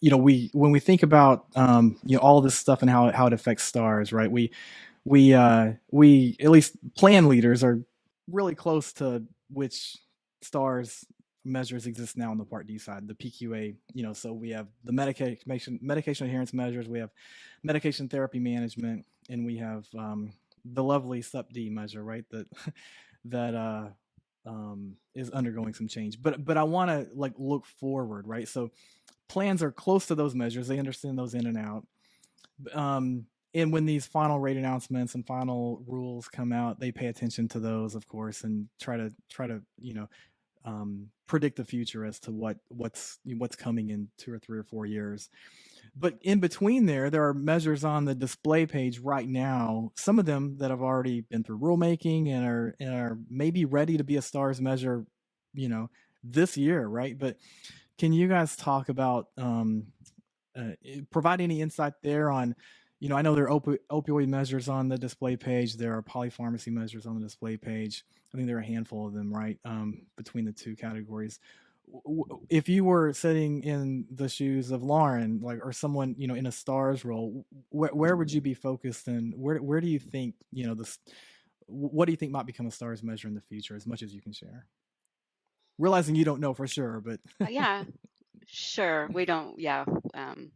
we when we think about all this stuff and how it affects stars, right? We at least plan leaders are really close to which stars measures exist now on the Part D side, the PQA. So we have the medication adherence measures, we have medication therapy management, and we have the lovely SUP-D measure, right? That is undergoing some change. But I want to like look forward, right? So plans are close to those measures; they understand those in and out. Um, and when these final rate announcements and final rules come out, they pay attention to those, of course, and try to predict the future as to what's coming in 2 or 3 or 4 years. But in between there are measures on the display page right now. Some of them that have already been through rulemaking and are maybe ready to be a stars measure, you know, this year, right? But can you guys talk about provide any insight there on, I know there are opioid measures on the display page. There are polypharmacy measures on the display page. I think there are a handful of them, right, between the two categories. If you were sitting in the shoes of Lauren, like, or someone, in a stars role, where would you be focused, and where do you think, this, what do you think might become a stars measure in the future, as much as you can share? Realizing you don't know for sure, but Yeah, sure. We don't, yeah. Um,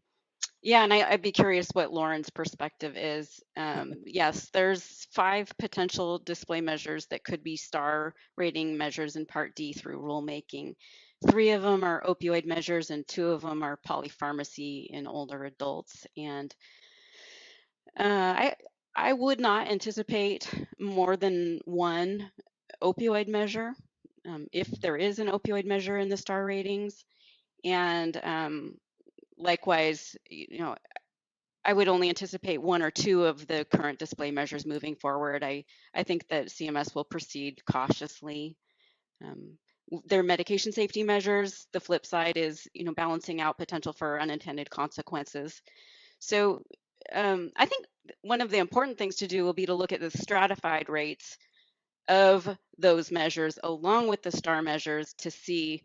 yeah, and I'd be curious what Lauren's perspective is. Yes, there's 5 potential display measures that could be star rating measures in Part D through rulemaking. 3 of them are opioid measures, and 2 of them are polypharmacy in older adults. And I would not anticipate more than one opioid measure, if there is an opioid measure in the star ratings. And likewise, I would only anticipate 1 or 2 of the current display measures moving forward. I think that CMS will proceed cautiously. Um, their medication safety measures, the flip side is, balancing out potential for unintended consequences. So I think one of the important things to do will be to look at the stratified rates of those measures along with the star measures to see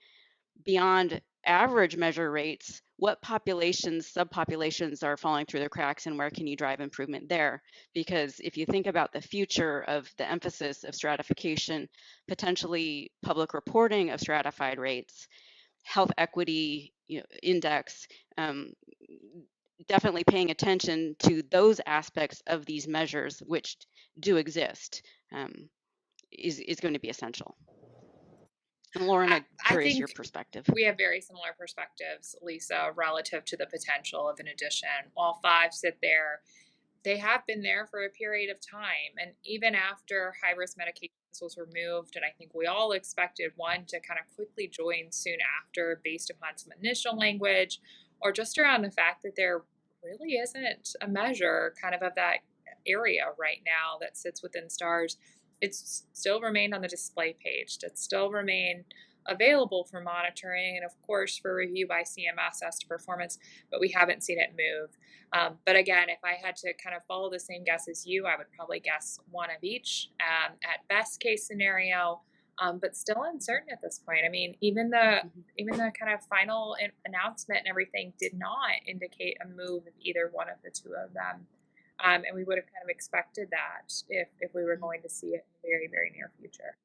beyond average measure rates, what populations, subpopulations are falling through the cracks and where can you drive improvement there? Because if you think about the future of the emphasis of stratification, potentially public reporting of stratified rates, health equity index, um, definitely paying attention to those aspects of these measures, which do exist, is going to be essential. And Lauren, I'm I curious your think perspective. we have very similar perspectives, Lisa, relative to the potential of an addition. While 5 sit there, they have been there for a period of time. And even after high risk medications was removed, and I think we all expected 1 to kind of quickly join soon after based upon some initial language, or just around the fact that there really isn't a measure kind of that area right now that sits within stars. It's still remained on the display page, it's still remained available for monitoring and of course for review by CMS as to performance, but we haven't seen it move. But again, if I had to kind of follow the same guess as you, I would probably guess 1 of each at best case scenario, but still uncertain at this point. I mean, even the kind of final announcement and everything did not indicate a move of either one of the 2 of them. And we would have kind of expected that if we were going to see it in the very, very near future.